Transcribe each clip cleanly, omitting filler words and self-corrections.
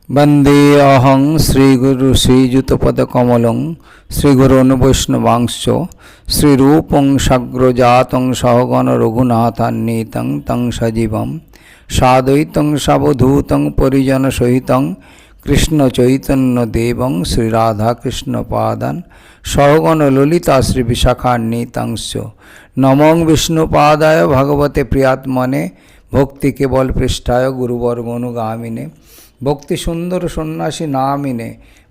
वंदे अहं श्रीगुरु श्रीयुतपदकमलं श्रीगुरून् वैष्णवांश्च श्रीरूपं साग्रजातं सहगण रघुनाथान्वितं तं सजीवं साद्वैतं सावधूतं परिजनसहितं कृष्णचैतन्यदेवं श्रीराधाकृष्णपादान् सहगण ललिता श्रीविशाखान्वितंश्च नमो विष्णुपादाय भगवते प्रियात्मने भक्ति केवल पृष्ठाय गुरुवर्गनुगामिने भक्ति सुंदर सन्यासी नामिने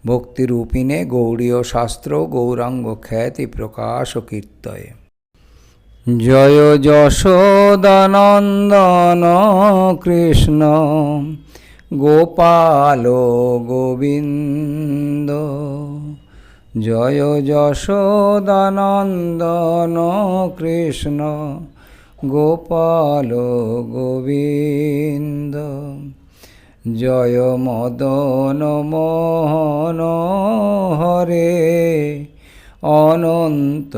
भक्ति रूपिणे गौड़ीय शास्त्र गौरांग ख्याति प्रकाश कीर्तये। जय यशोदानंदन कृष्ण गोपाल गोविंद जय यशोदानंदन कृष्ण गोपाल गोविंद जय मदन मोहन हरे अनंत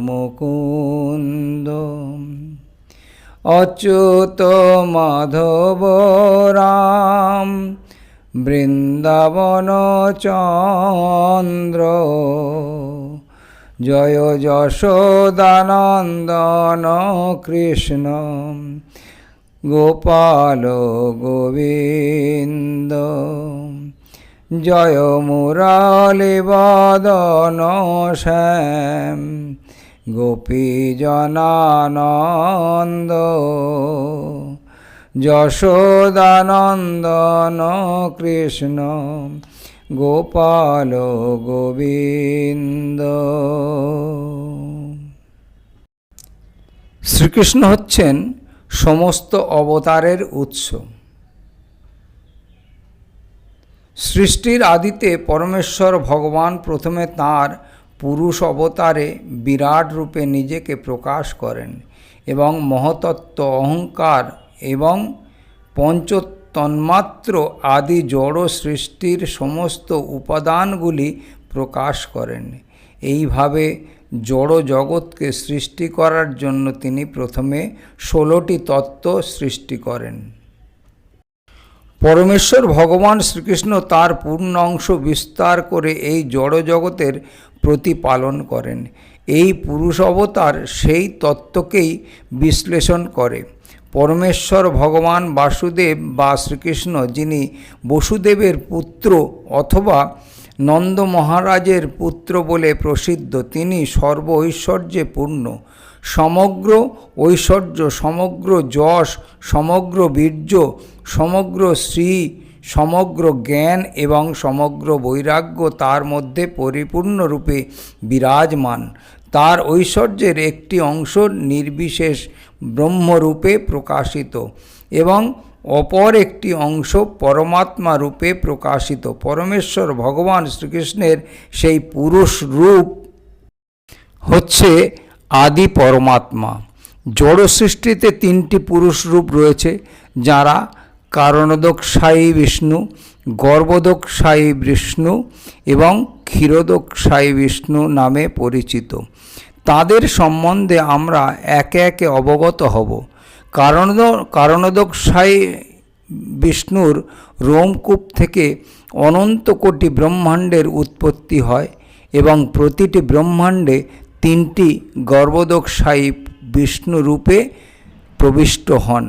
मुकुंद अच्युत माधव राम वृंदावन चंद्र जय यशोदानंदन कृष्ण गोपाल गोविंद जय मुरली वदन श्याम गोपीजनानंद यशोदानंदन कृष्ण गोपाल गोविंद। श्रीकृष्ण हच्छेन समस्त अवतारेर उत्स। सृष्टिर आदिते परमेश्वर भगवान प्रथमे तार पुरुष अवतारे विराट रूपे निजेके प्रकाश करें एवं महतत्व अहंकार एवं पंच तन्मात्र आदि जड़ सृष्टिर समस्त उपादानगुली प्रकाश करें। এইভাবে जड़ जगत के सृष्टि करार जन्य तिनि प्रथमे 16टी तत्व सृष्टि करें। परमेश्वर भगवान श्रीकृष्ण तार पूर्ण अंश विस्तार करे এই जड़ जगतेर प्रतिपालन करें। এই पुरुष अवतार সেই तत्वकेই विश्लेषण करे। परमेश्वर भगवान वासुदेव बा श्रीकृष्ण जिनि वसुदेवेर पुत्र अथवा नंद महाराजेर पुत्र बोले प्रसिद्ध तिनि सर्व ऐश्वर्ये पूर्ण समग्र ऐश्वर्य समग्र यश समग्र वीर्य समग्र श्री समग्र ज्ञान एवं समग्र वैराग्य तार मध्य परिपूर्ण रूपे विराजमान। तार ऐश्वर्येर एकटी अंश निर्विशेष ब्रह्मरूपे प्रकाशित एवं अपर एकटी अंश परमात्मा रूपे प्रकाशित। परमेश्वर भगवान श्रीकृष्णेर सेई पुरुष रूप होच्छे आदि परमात्मा। जड़ सृष्टिते तीनटी पुरुष रूप रयेछे जारा कारणोदकशायी विष्णु गर्भोदकशायी विष्णु एवं क्षीरोदकशायी विष्णु नामे परिचित। तादेर सम्बन्धे आमरा एके एके अवगत हब। कारणोदकशायी विष्णुर रोमकूप थेके अनंत कोटी ब्रह्मांडेर उत्पत्ति हय एवं प्रतिटी ब्रह्मांडे तीनटी गर्भोदकशायी विष्णु रूपे प्रविष्ट हन।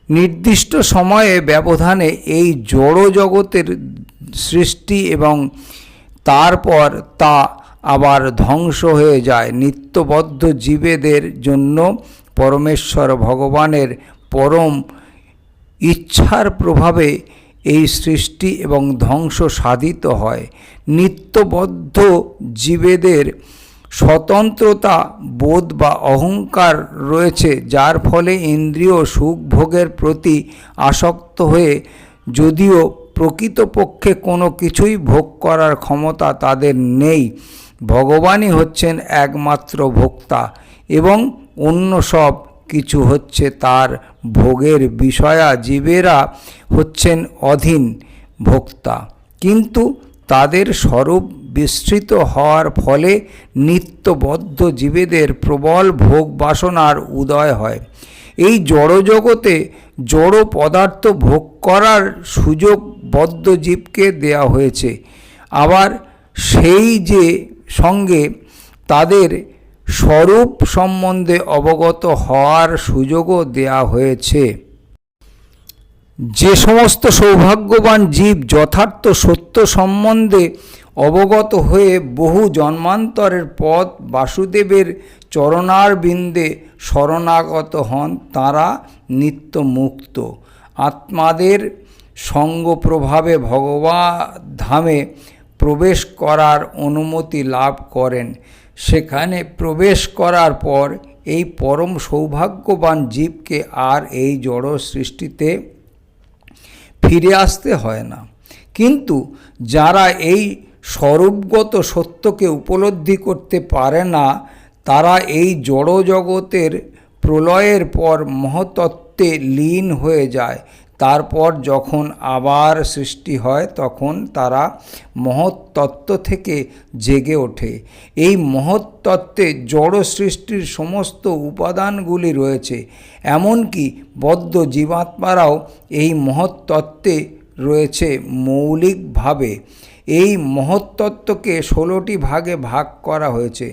निर्दिष्ट समये व्यवधाने এই जड़ जगतेर सृष्टि एवं तारपर ता आबार ध्वंस हये जाए। नित्यबद्ध जीवेदेर जन्य परमेश्वर भगवानेर परम इच्छार प्रभावे এই सृष्टि एवं ध्वंस साधित হয়। नित्यबद्ध जीवेदेर स्वतंत्रता बोध बा अहंकार रयेछे जार फले इंद्रिय सुख भोगेर प्रति आसक्त हये यदिओ प्रकृतपक्षे कोनो किछुई भोग करार क्षमता तादेर नेই। भगवानই हच्छेन एकमात्र भोक्ता एवं अन्य सब किछु हच्छे तार भोगेर विषया जीवेरा हच्छेन अधीन भोक्ता किन्तु तादेर स्वरूप विस्तृत हওয়ার फले नित्यबद्ध जीवेदेर प्रबल भोग बासनार उदय হয়। এই জড় জগতে জড় পদার্থ ভোগ করার সুযোগ বদ্ধ জীবকে দেয়া হয়েছে। আবার সেই যে সঙ্গে তাদের স্বরূপ সম্বন্ধে অবগত হওয়ার সুযোগও দেয়া হয়েছে। যে সমস্ত সৌভাগ্যবান জীব যথার্থ সত্য সম্বন্ধে অবগত হয়ে বহু জন্মান্তরের পথ বাসুদেবের চরণারবিন্দে শরণাগত হন, তাঁরা নিত্য মুক্ত আত্মাদের সঙ্গ প্রভাবে ভগবদ্ধামে প্রবেশ করার অনুমতি লাভ করেন। সেখানে প্রবেশ করার পর এই পরম সৌভাগ্যবান জীবকে আর এই জড় সৃষ্টিতে ফিরে আসতে হয় না। কিন্তু যারা এই স্বরূপগত সত্যকে উপলব্ধি করতে পারে না, তারা এই জড় জগতের প্রলয়ের পর মহত্তত্ত্বে লীন হয়ে যায়। তারপর যখন আবার সৃষ্টি হয় তখন তারা মহত্তত্ত্ব থেকে জেগে ওঠে। এই মহত্তত্ত্বে জড় সৃষ্টির সমস্ত উপাদানগুলি রয়েছে। এমনকি বদ্ধ জীবাত্মারাও এই মহত্তত্ত্বে রয়েছে মৌলিকভাবে। এই মহত্তত্ত্বকে 16টি ভাগে ভাগ করা হয়েছে,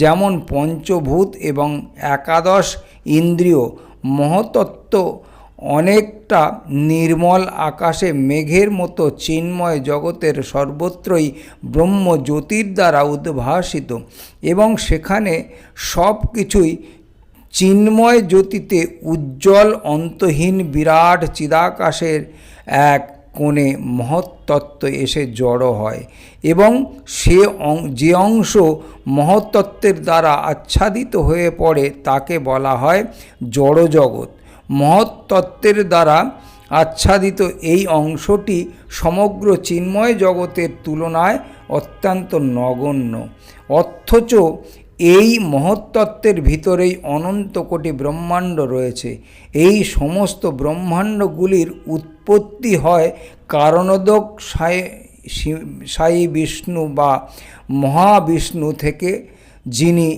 যেমন পঞ্চভূত এবং একাদশ ইন্দ্রিয়। মহত্তত্ত্ব অনেকটা নির্মল আকাশে মেঘের মতো চিন্ময় জগতের সর্বত্রই ব্রহ্ম জ্যোতির দ্বারা উদ্ভাসিত এবং সেখানে সব কিছুই চিন্ময় জ্যোতিতে উজ্জ্বল অন্তহীন বিরাট চিদাকাশের এক কোণে মহত্তত্ত্ব এসে জড়ো হয় এবং যে অংশ মহত্তত্ত্বের দ্বারা আচ্ছাদিত হয়ে পড়ে তাকে বলা হয় জড়জগৎ। মহত্তত্ত্বের দ্বারা আচ্ছাদিত এই অংশটি সমগ্র চিন্ময় জগতের তুলনায় অত্যন্ত নগণ্য। অথচ এই মহত্তত্ত্বের ভিতরেই অনন্ত কোটি ব্রহ্মাণ্ড রয়েছে। এই সমস্ত ব্রহ্মাণ্ডগুলির উৎপত্তি হয় কারণোদক সাই বিষ্ণু বা মহাবিষ্ণু থেকে, যিনি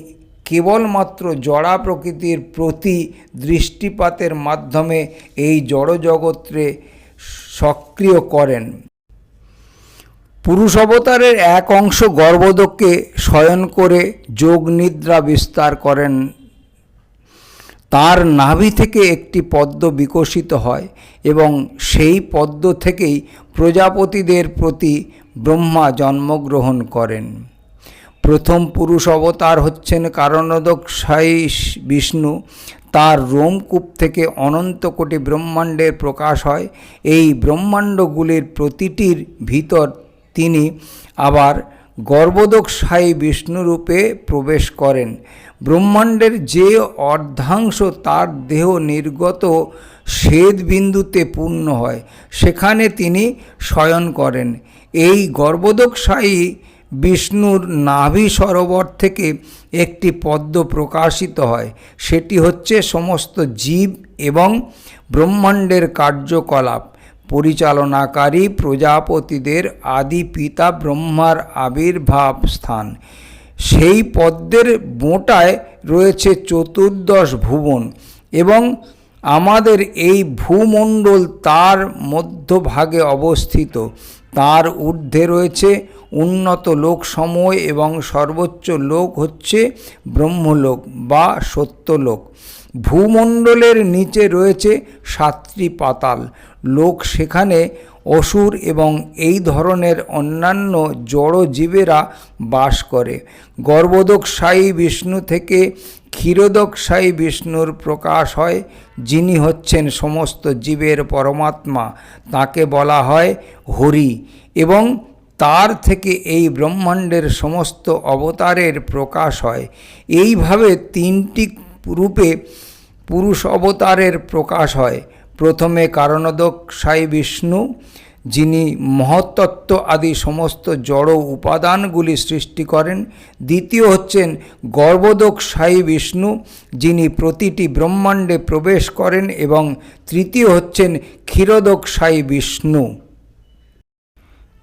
কেবলমাত্র জড়া প্রকৃতির প্রতি দৃষ্টিপাতের মাধ্যমে এই জড়জগৎকে সক্রিয় করেন। পুরুষ অবতারের এক অংশ গর্ভোদকে শয়ন করে যোগ নিদ্রা বিস্তার করেন। তার নাভি থেকে একটি পদ্ম বিকশিত হয় এবং সেই পদ্ম থেকেই প্রজাপতিদের প্রতি ব্রহ্মা জন্মগ্রহণ করেন। প্রথম পুরুষ অবতার হচ্ছেন কারণোদক সাই বিষ্ণু। তার রোমকূপ থেকে অনন্ত কোটি ব্রহ্মাণ্ডের প্রকাশ হয়। এই ব্রহ্মাণ্ডগুলির প্রতিটির ভিতর তিনি আবার গর্ভোদক সাই বিষ্ণুরূপে প্রবেশ করেন। ব্রহ্মাণ্ডের যে অর্ধাংশ তার দেহ নির্গত শ্বেত বিন্দুতে পূর্ণ হয়, সেখানে তিনি শয়ন করেন। এই গর্ভোদক সাই বিষ্ণুর নাভি সরোবর থেকে একটি পদ্ম প্রকাশিত হয়। সেটি হচ্ছে সমস্ত জীব এবং ব্রহ্মাণ্ডের কার্যকলাপ পরিচালনাকারী প্রজাপতিদের আদি পিতা ব্রহ্মার আবির্ভাব স্থান। সেই পদ্মের বোঁটায় রয়েছে 14 ভুবন এবং আমাদের এই ভূমণ্ডল তার মধ্যভাগে অবস্থিত। তার ঊর্ধ্বে রয়েছে উন্নত লোকসমূহ এবং সর্বোচ্চ লোক হচ্ছে ব্রহ্মলোক বা সত্যলোক। ভূমণ্ডলের নিচে রয়েছে 7টি পাতাল লোক, সেখানে অসুর এবং এই ধরনের অন্যান্য জড় জীবেরা বাস করে। গর্ভোদক সাই বিষ্ণু থেকে ক্ষীরোদক সাই বিষ্ণুর প্রকাশ হয়, যিনি হচ্ছেন সমস্ত জীবের পরমাত্মা। তাকে বলা হয় হরি এবং তার থেকে এই ব্রহ্মাণ্ডের সমস্ত অবতারের প্রকাশ হয়। এইভাবে 3টি রূপে পুরুষ অবতারের প্রকাশ হয়। প্রথমে কারণোদক সাই বিষ্ণু, যিনি মহত্তত্ত্ব আদি সমস্ত জড় উপাদানগুলি সৃষ্টি করেন। দ্বিতীয় হচ্ছেন গর্ভোদক সাই বিষ্ণু, যিনি প্রতিটি ব্রহ্মাণ্ডে প্রবেশ করেন এবং তৃতীয় হচ্ছেন ক্ষীরোদক সাই বিষ্ণু।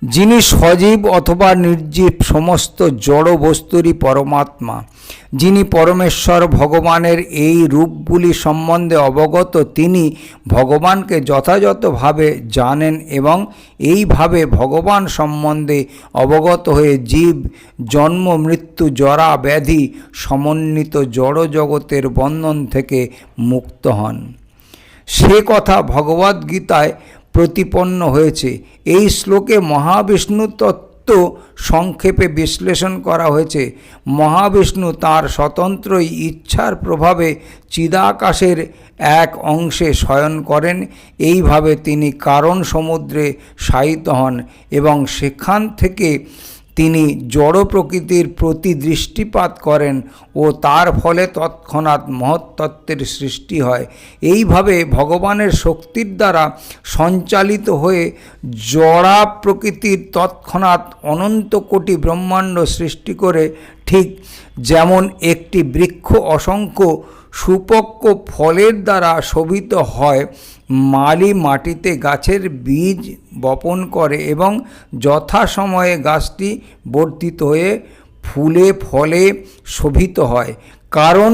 যিনি সজীব অথবা নির্জীব সমস্ত জড় বস্তুরই পরমাত্মা, যিনি পরমেশ্বর ভগবানের এই রূপগুলি সম্বন্ধে অবগত, তিনি ভগবানকে যথাযথভাবে জানেন এবং এইভাবে ভগবান সম্বন্ধে অবগত হয়ে জীব জন্ম মৃত্যু জরা ব্যাধি সমন্বিত জড় জগতের বন্ধন থেকে মুক্ত হন। সে কথা ভগবদ্গীতায় প্রতিপন্ন হয়েছে। এই শ্লোকে মহাবিষ্ণু তত্ত্ব সংক্ষেপে বিশ্লেষণ করা হয়েছে। মহাবিষ্ণু তাঁর স্বতন্ত্র ইচ্ছার প্রভাবে চিদাকাশের এক অংশে শয়ন করেন। এইভাবে তিনি কারণ সমুদ্রে শায়িত হন এবং সেখান থেকে তিনি জড় প্রকৃতির প্রতি দৃষ্টিপাত করেন ও তার ফলে তৎক্ষণাৎ মহত্তত্ত্বের সৃষ্টি হয়। এইভাবে ভগবানের শক্তির দ্বারা সঞ্চালিত হয়ে জড়া প্রকৃতির তৎক্ষণাৎ অনন্ত কোটি ব্রহ্মাণ্ড সৃষ্টি করে, ঠিক যেমন একটি বৃক্ষ অসংখ্য সুপক্ক ফলের দ্বারা শোভিত হয়, মালি মাটিতে গাছের বীজ বপন করে এবং যথাসময়ে গাছটি বর্ধিত হয়ে ফুলে ফলে শোভিত হয়। কারণ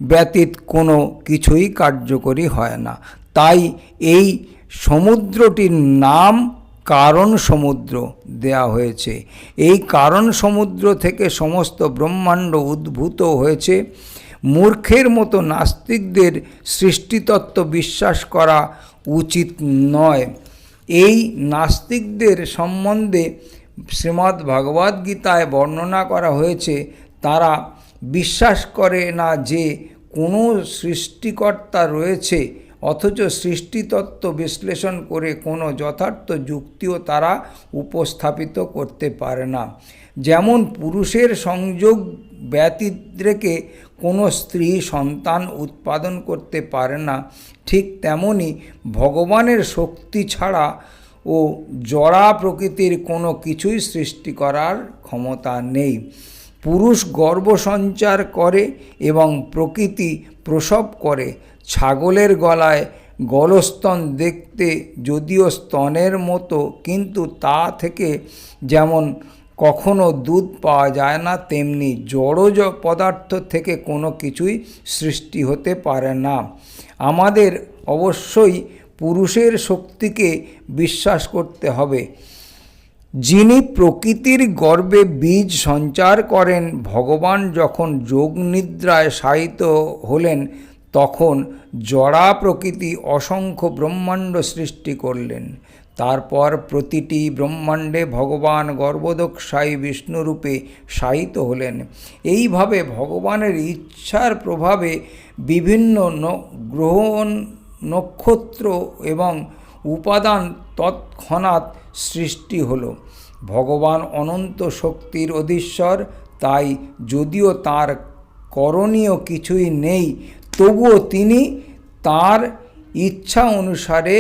ব্যতীত কোনো কিছুই কার্যকরী হয় না। তাই এই সমুদ্রটির নাম কারণ সমুদ্র দেয়া হয়েছে। এই কারণ সমুদ্র থেকে সমস্ত ব্রহ্মাণ্ড উদ্ভূত হয়েছে। মূর্খের মতো নাস্তিকদের সৃষ্টিতত্ত্ব বিশ্বাস করা উচিত নয়। এই নাস্তিকদের সম্বন্ধে শ্রীমদ্ ভগবদ্গীতায় বর্ণনা করা হয়েছে। তারা বিশ্বাস করে না যে কোনো সৃষ্টিকর্তা রয়েছে, অথচ সৃষ্টিতত্ত্ব বিশ্লেষণ করে কোনো যথার্থ যুক্তিও তারা উপস্থাপিত করতে পারে না। যেমন পুরুষের সংযোগ ব্যতীত রেখে কোনো স্ত্রী সন্তান উৎপাদন করতে পারে না, ঠিক তেমনি ভগবানের শক্তি ছাড়া ও জড়া প্রকৃতির কোনো কিছুই সৃষ্টি করার ক্ষমতা নেই। পুরুষ গর্ভ সঞ্চার করে এবং প্রকৃতি প্রসব করে। ছাগলের গলায় গলস্তন দেখতে যদিও স্তনের মতো, কিন্তু তা থেকে যেমন কখনো দুধ পাওয়া যায় না, তেমনি জড়জ পদার্থ থেকে কোনো কিছুই সৃষ্টি হতে পারে না। আমাদের অবশ্যই পুরুষের শক্তিকে বিশ্বাস করতে হবে, যিনি প্রকৃতির গর্ভে বীজ সঞ্চার করেন। ভগবান যখন যোগনিদ্রায় শায়িত হলেন, তখন জড়া প্রকৃতি অসংখ্য ব্রহ্মাণ্ড সৃষ্টি করলেন। তারপর প্রতিটি ব্রহ্মাণ্ডে ভগবান গর্ভোদকশায়ী বিষ্ণুরূপে শায়িত হলেন। এইভাবে ভগবানের ইচ্ছার প্রভাবে বিভিন্ন গ্রহ নক্ষত্র এবং উপাদান তৎক্ষণাৎ সৃষ্টি হল। ভগবান অনন্ত শক্তির অধীশ্বর, তাই যদিও তার করণীয় কিছুই নেই, তবুও তিনি তার ইচ্ছা অনুসারে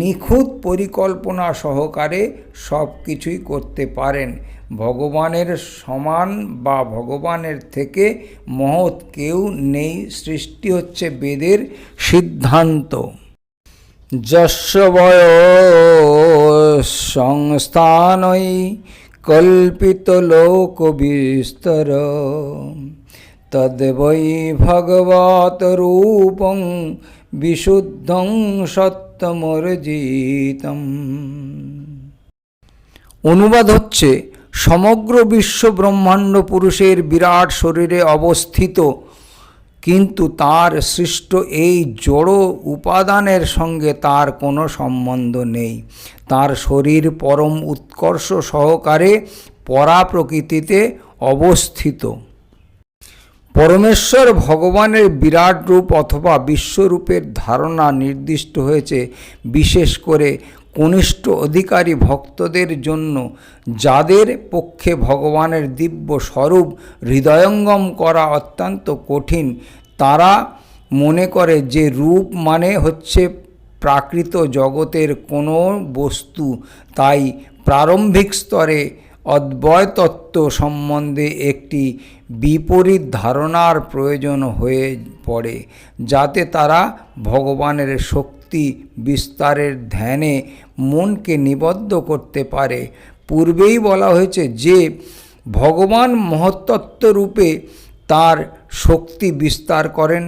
নিখুঁত পরিকল্পনা সহকারে সব কিছুই করতে পারেন। ভগবানের সমান বা ভগবানের থেকে মহৎ কেউ নেই। সৃষ্টি হচ্ছে বেদের সিদ্ধান্ত। যস্য সংস্থানৈ কল্পিত লোক বিস্তর তদ্বৈ ভগবত রূপং বিশুদ্ধং সত্যমর্জিতম। অনুবাদ হচ্ছে, সমগ্র বিশ্ব ব্রহ্মাণ্ড পুরুষের বিরাট শরীরে অবস্থিত, কিন্তু তার সৃষ্ট এই জড় উপাদানের সঙ্গে তার কোনো সম্বন্ধ নেই। তার শরীর পরম উৎকর্ষ সহকারে পরা প্রকৃতিতে অবস্থিত। পরমেশ্বর ভগবানের বিরাট রূপ অথবা বিশ্বরূপের ধারণা নির্দিষ্ট হয়েছে বিশেষ করে কনিষ্ঠ অধিকারী ভক্তদের জন্য, যাদের পক্ষে ভগবানের দিব্য স্বরূপ হৃদয়ঙ্গম করা অত্যন্ত কঠিন। তারা মনে করে যে রূপ মানে হচ্ছে প্রাকৃত জগতের কোনো বস্তু। তাই প্রারম্ভিক স্তরে অদ্বয় তত্ত্ব সম্বন্ধে একটি বিপরীত ধারণার প্রয়োজন হয়ে পড়ে, যাতে তারা ভগবানের শক্তি বিস্তারের ধ্যানে মনকে নিবদ্ধ করতে পারে। পূর্বেই বলা হয়েছে যে ভগবান মহত্তত্ত্ব রূপে তার শক্তি বিস্তার করেন,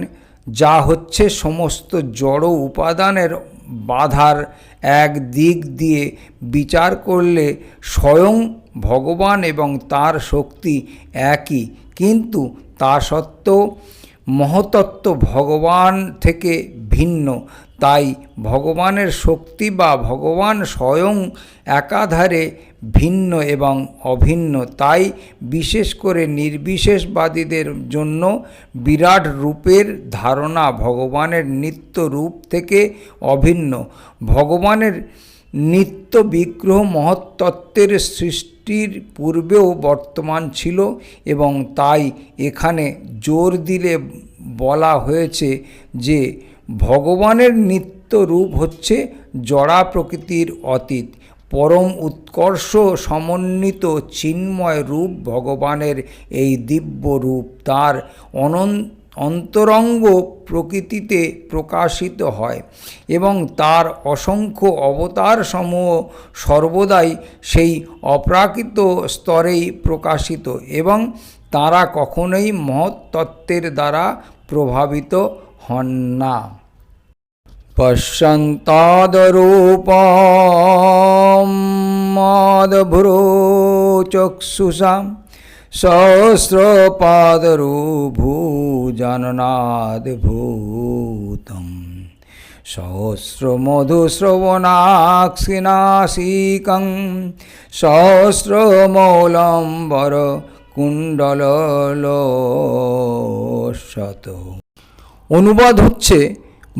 যা হচ্ছে সমস্ত জড় উপাদানের বাধার এক দিক দিয়ে বিচার করলে স্বয়ং ভগবান এবং তার শক্তি একই, কিন্তু তা সত্ত্বেও মহত্তত্ত্ব ভগবান থেকে ভিন্ন। তাই ভগবানের শক্তি বা ভগবান স্বয়ং একাধারে ভিন্ন এবং অভিন্ন। তাই বিশেষ করে নির্বিশেষবাদীদের জন্য বিরাট রূপের ধারণা ভগবানের নিত্য রূপ থেকে অভিন্ন। ভগবানের নিত্য বিগ্রহ মহত্তত্ত্বের সৃষ্টির পূর্বেও বর্তমান ছিল এবং তাই এখানে জোর দিলে বলা হয়েছে যে ভগবানের নিত্য রূপ হচ্ছে জড়া প্রকৃতির অতীত, পরম উৎকর্ষ সমন্বিত চিন্ময় রূপ। ভগবানের এই দিব্য রূপ তার অন্তরঙ্গ প্রকৃতিতে প্রকাশিত হয় এবং তার অসংখ্য অবতার সমূহ সর্বদাই সেই অপ্রাকৃত স্তরেই প্রকাশিত এবং তারা কখনোই মহত্তত্ত্বের দ্বারা প্রভাবিত হন না। পশ্যন্তাদরূপম মদভ্রুচক্ষুষা সহস্রপাদরূভূজননাদ্ভূতম সহস্রমধুশ্রবণাক্ষিনাসিকং সহস্রমৌলম্বর কুণ্ডললোচত। অনুবাদ হচ্ছে,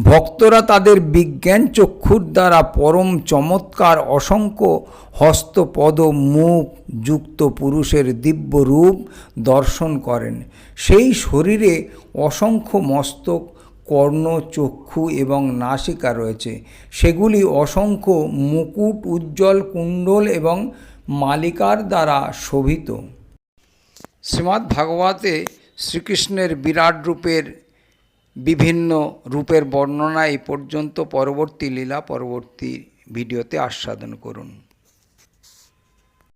ভক্তরা তাদের বিজ্ঞান চক্ষুর দ্বারা পরম চমৎকার অসংখ্য হস্তপদ মুখ যুক্ত পুরুষের দিব্য রূপ দর্শন করেন। সেই শরীরে অসংখ্য মস্তক, কর্ণ, চক্ষু এবং নাসিকা রয়েছে। সেগুলি অসংখ্য মুকুট, উজ্জ্বল কুণ্ডল এবং মালিকার দ্বারা শোভিত। শ্রীমদ্ ভাগবতে শ্রীকৃষ্ণের বিরাট রূপের বিভিন্ন রূপের বর্ণনা এই পর্যন্ত। পরবর্তী লীলা পরবর্তী ভিডিওতে আস্বাদন করুন।